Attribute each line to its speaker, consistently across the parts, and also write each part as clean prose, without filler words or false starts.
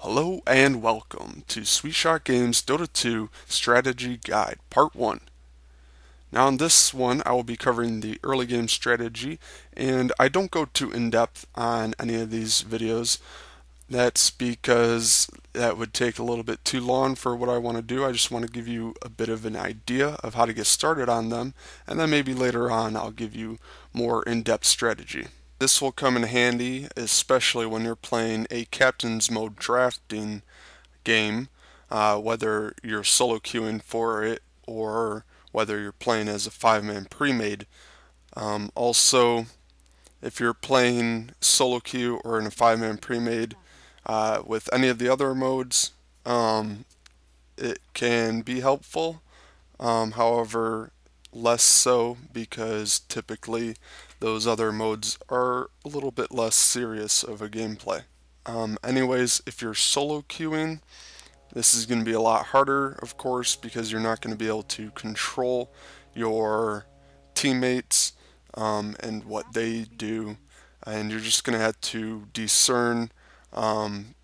Speaker 1: Hello and welcome to Sweet Shot Games Dota 2 Strategy Guide Part 1. Now in this one I will be covering the early game strategy, and I don't go too in-depth on any of these videos. That's because that would take a little bit too long for what I want to do. I just want to give you a bit of an idea of how to get started on them, and then maybe later on I'll give you more in-depth strategy. This will come in handy, especially when you're playing a captain's mode drafting game, whether you're solo queuing for it or whether you're playing as a 5-man pre-made. Also, if you're playing solo queue or in a 5-man pre-made with any of the other modes, it can be helpful. However, less so because typically those other modes are a little bit less serious of a gameplay. Anyways, if you're solo queuing, this is going to be a lot harder, of course, because you're not going to be able to control your teammates and what they do, and you're just going to have to discern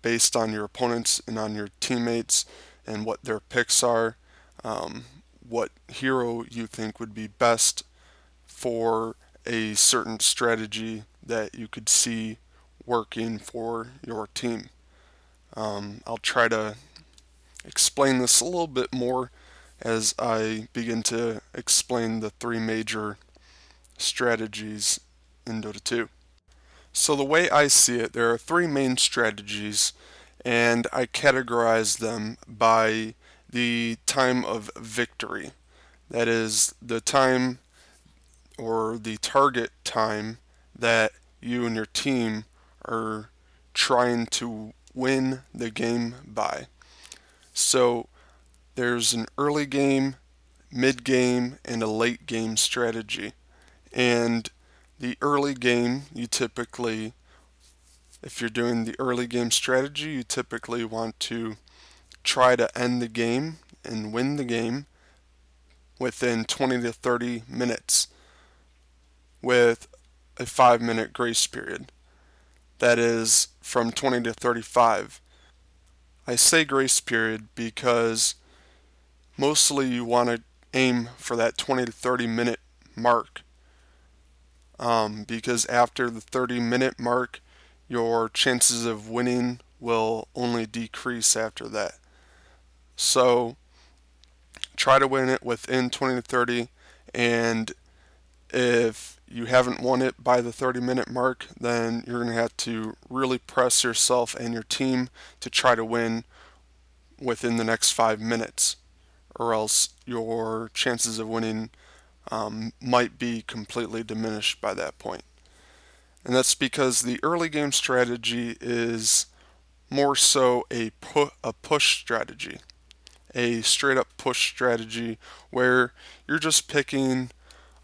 Speaker 1: based on your opponents and on your teammates and what their picks are, what hero you think would be best for a certain strategy that you could see working for your team. I'll try to explain this a little bit more as I begin to explain the three major strategies in Dota 2. So the way I see it, there are three main strategies, and I categorize them by the time of victory. That is the time or the target time that you and your team are trying to win the game by. So there's an early game, mid game, and a late game strategy. And the early game, you typically, if you're doing the early game strategy, you typically want to try to end the game and win the game within 20 to 30 minutes with a 5-minute grace period. That is from 20 to 35. I say grace period because mostly you want to aim for that 20 to 30 minute mark, because after the 30-minute mark your chances of winning will only decrease after that. So try to win it within 20 to 30, and if you haven't won it by the 30-minute mark, then you're going to have to really press yourself and your team to try to win within the next 5 minutes, or else your chances of winning might be completely diminished by that point. And that's because the early game strategy is more so a push strategy, a straight up push strategy where you're just picking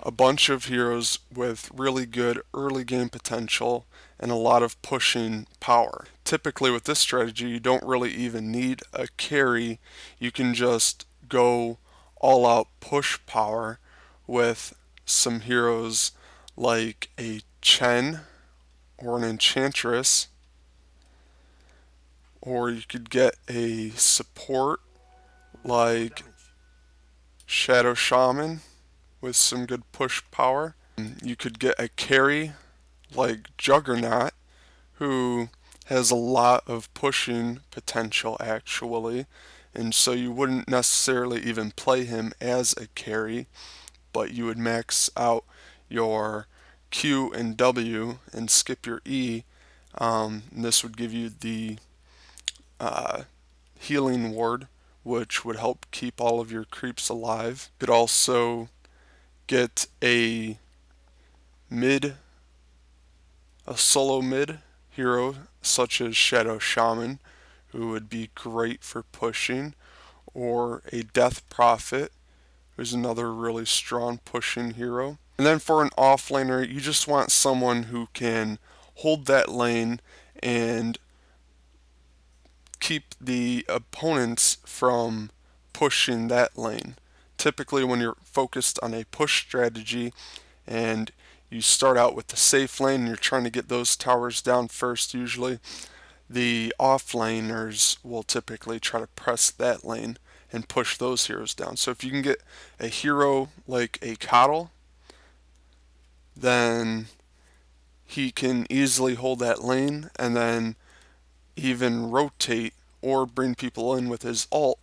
Speaker 1: a bunch of heroes with really good early game potential and a lot of pushing power. Typically with this strategy you don't really even need a carry. You can just go all out push power with some heroes like a Chen or an Enchantress, or you could get a support like Shadow Shaman with some good push power. You could get a carry like Juggernaut, who has a lot of pushing potential actually, and so you wouldn't necessarily even play him as a carry, but you would max out your Q and W and skip your E. And this would give you the healing ward, which would help keep all of your creeps alive. You could also get a solo mid hero such as Shadow Shaman, who would be great for pushing, or a Death Prophet, who's another really strong pushing hero. And then for an offlaner, you just want someone who can hold that lane and keep the opponents from pushing that lane. Typically when you're focused on a push strategy and you start out with the safe lane and you're trying to get those towers down first usually, the offlaners will typically try to press that lane and push those heroes down. So if you can get a hero like a Coddle, then he can easily hold that lane and then even rotate or bring people in with his ult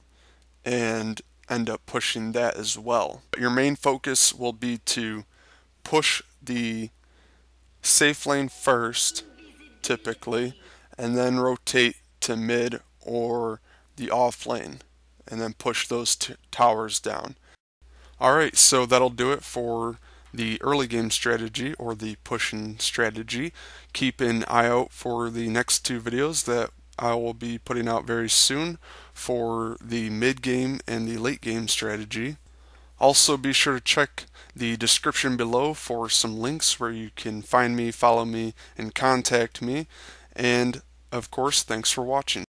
Speaker 1: and end up pushing that as well. Your main focus will be to push the safe lane first, typically, and then rotate to mid or the off lane, and then push those towers down. Alright, so that'll do it for the early game strategy or the pushing strategy. Keep an eye out for the next two videos that I will be putting out very soon for the mid game and the late game strategy. Also, be sure to check the description below for some links where you can find me, follow me, and contact me. And of course, thanks for watching.